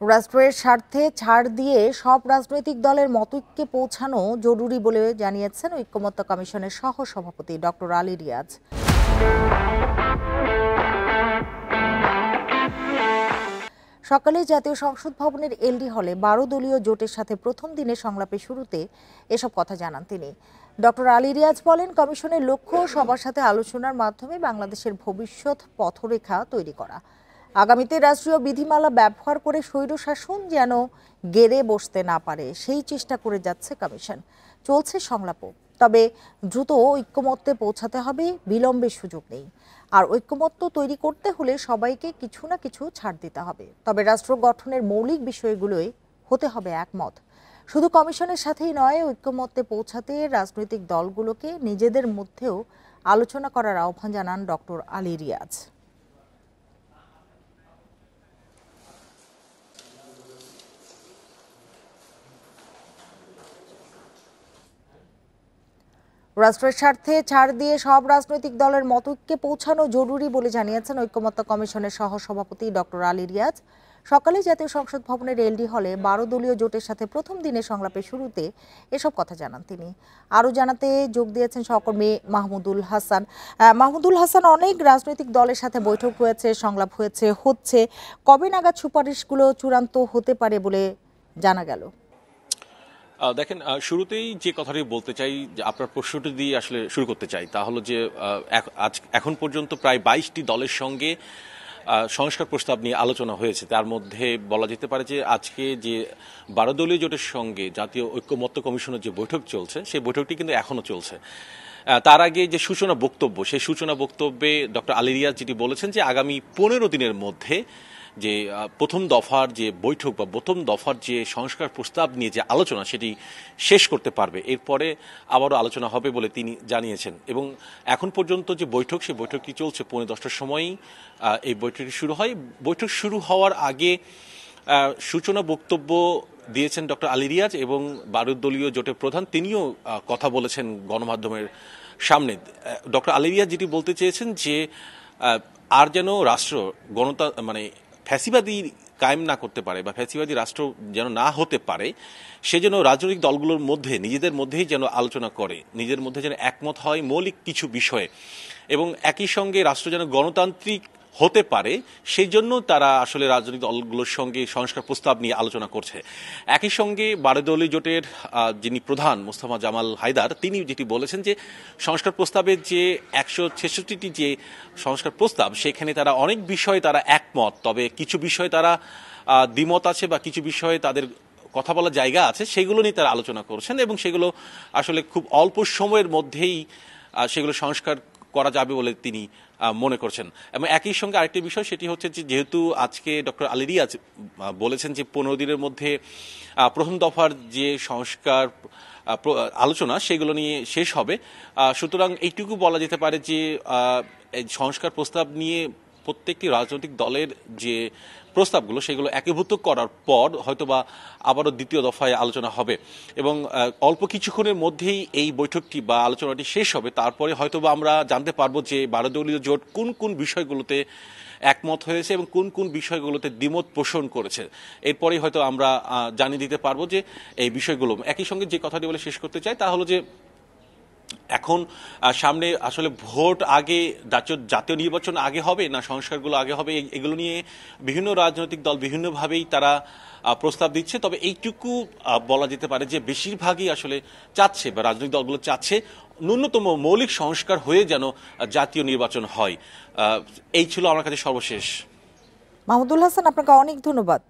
রাষ্ট্রের স্বার্থে ছাড় দিয়ে সব রাজনৈতিক দলের মতৈক্যে পৌঁছানো জরুরি বলে জানিয়েছেন ঐক্যমত্য কমিশনের সহ সভাপতি ডক্টর আলী রিয়াজ। সকালে জাতীয় সংসদ ভবনের এলডি হলে 12 দলীয় জোটের সাথে প্রথম দিনের সংলাপের শুরুতে এসব কথা জানান তিনি। ডক্টর আলী রিয়াজ বলেন, কমিশনের লক্ষ্য সবার সাথে আলোচনার মাধ্যমে বাংলাদেশের ভবিষ্যৎ পথরেখা তৈরি করা। আগামীতে রাষ্ট্রীয় বিধিমালা ব্যবহার করে স্বৈরশাসন যেন গেড়ে বসতে না পারে সেই চেষ্টা করে যাচ্ছে কমিশন। চলছে সংলাপও, তবে দ্রুত ঐক্যমত্যে পৌঁছাতে হবে, বিলম্বের সুযোগ নেই। আর ঐক্যমত্য তৈরি করতে হলে সবাইকে কিছু না কিছু ছাড় দিতে হবে, তবে রাষ্ট্র গঠনের মৌলিক বিষয়গুলোই হতে হবে একমত। শুধু কমিশনের সাথেই নয়, ঐক্যমত্যে পৌঁছাতে রাজনৈতিক দলগুলোকে নিজেদের মধ্যেও আলোচনা করার আহ্বান জানান ডক্টর আলী রিয়াজ। রাষ্ট্রের স্বার্থে ছাড় দিয়ে সব রাজনৈতিক দলের মতৈক্যে পৌঁছানো জরুরি বলে জানিয়েছেন ঐক্যমত্য কমিশনের সহ সভাপতি ডক্টর আলী রিয়াজ। সকালে জাতীয় সংসদ ভবনের এলডি হলে 12 দলীয় জোটের সাথে প্রথম দিনের সংলাপের শুরুতে এসব কথা জানান তিনি। আরও জানাতে যোগ দিয়েছেন সহকর্মী মাহমুদুল হাসান। মাহমুদুল হাসান, অনেক রাজনৈতিক দলের সাথে বৈঠক হয়েছে, সংলাপ হচ্ছে, কবে নাগাদ সুপারিশগুলো চূড়ান্ত হতে পারে বলে জানা গেল? দেখেন, শুরুতেই যে কথাটি বলতে চাই, যে আপনার প্রশ্নটি দিয়ে আসলে শুরু করতে চাই, তা হলো যে এখন পর্যন্ত প্রায় 22টি দলের সঙ্গে সংস্কার প্রস্তাব নিয়ে আলোচনা হয়েছে। তার মধ্যে বলা যেতে পারে যে আজকে যে 12 দলীয় জোটের সঙ্গে জাতীয় ঐক্যমত্য কমিশনের যে বৈঠক চলছে, সেই বৈঠকটি কিন্তু এখনো চলছে। তার আগে যে সূচনা বক্তব্য, সেই সূচনা বক্তব্যে ডক্টর আলী রিয়াজ যেটি বলেছেন যে আগামী 15 দিনের মধ্যে যে প্রথম দফার যে বৈঠক বা প্রথম দফার যে সংস্কার প্রস্তাব নিয়ে যে আলোচনা, সেটি শেষ করতে পারবে, এরপরে আবারও আলোচনা হবে বলে তিনি জানিয়েছেন। এবং এখন পর্যন্ত যে বৈঠক, সেই বৈঠকটি চলছে। 10:15টার সময়ই এই বৈঠকটি শুরু হয়। বৈঠক শুরু হওয়ার আগে সূচনা বক্তব্য দিয়েছেন ডক্টর আলী রিয়াজ এবং 12 দলীয় জোটের প্রধান, তিনিও কথা বলেছেন গণমাধ্যমের সামনে। ডক্টর আলী রিয়াজ যেটি বলতে চেয়েছেন যে আর যেন রাষ্ট্র ফ্যাসিবাদী কায়েম না করতে পারে বা ফ্যাসিবাদী রাষ্ট্র যেন না হতে পারে, সেজন্য রাজনৈতিক দলগুলোর মধ্যে নিজেদের মধ্যেই যেন আলোচনা করে, নিজেদের মধ্যে যেন একমত হয় মৌলিক কিছু বিষয়ে, এবং একই সঙ্গে রাষ্ট্র যেন গণতান্ত্রিক হতে পারে, সেই জন্য তারা আসলে রাজনৈতিক দলগুলোর সঙ্গে সংস্কার প্রস্তাব নিয়ে আলোচনা করছে। একই সঙ্গে 12 দলীয় জোটের যিনি প্রধান মোস্তফা জামাল হায়দার, তিনি যেটি বলেছেন যে সংস্কার প্রস্তাবের যে 166টি যে সংস্কার প্রস্তাব, সেখানে তারা অনেক বিষয়ে তারা একমত, তবে কিছু বিষয়ে তারা দ্বিমত আছে বা কিছু বিষয়ে তাদের কথা বলার জায়গা আছে, সেগুলো নিয়ে তারা আলোচনা করছেন এবং সেগুলো আসলে খুব অল্প সময়ের মধ্যেই সেগুলো সংস্কার করা যাবে বলে তিনি মনে করছেন। এবং একই সঙ্গে আরেকটি বিষয়, সেটি হচ্ছে যে যেহেতু আজকে ডক্টর আলী রিয়াজ বলেছেন যে 15 দিনের মধ্যে প্রথম দফার যে সংস্কার আলোচনা সেগুলো নিয়ে শেষ হবে, সুতরাং এইটুকু বলা যেতে পারে যে সংস্কার প্রস্তাব নিয়ে প্রত্যেকটি রাজনৈতিক দলের যে প্রস্তাবগুলো, সেগুলো একীভূত করার পর হয়তোবা আবারও দ্বিতীয় দফায় আলোচনা হবে এবং অল্প কিছুক্ষণের মধ্যেই এই বৈঠকটি বা আলোচনাটি শেষ হবে। তারপরে হয়তোবা আমরা জানতে পারবো যে 12 দলীয় জোট কোন কোন বিষয়গুলোতে একমত হয়েছে এবং কোন কোন বিষয়গুলোতে দ্বিমত পোষণ করেছে। এরপরেই হয়তো আমরা জানিয়ে দিতে পারবো যে এই বিষয়গুলো। একই সঙ্গে যে কথাটি বলে শেষ করতে চাই, তা হলো যে এখন সামনে আসলে ভোট আগে, জাতীয় নির্বাচন আগে হবে না সংস্কারগুলো আগে হবে, এগুলো নিয়ে বিভিন্ন রাজনৈতিক দল বিভিন্নভাবেই তারা প্রস্তাব দিচ্ছে। তবে এইটুকু বলা যেতে পারে যে বেশিরভাগই আসলে চাচ্ছে বা রাজনৈতিক দলগুলো চাচ্ছে ন্যূনতম মৌলিক সংস্কার হয়ে যেন জাতীয় নির্বাচন হয়। এই ছিল আমার কাছে সর্বশেষ। মাহমুদুল হাসান, আপনাকে অনেক ধন্যবাদ।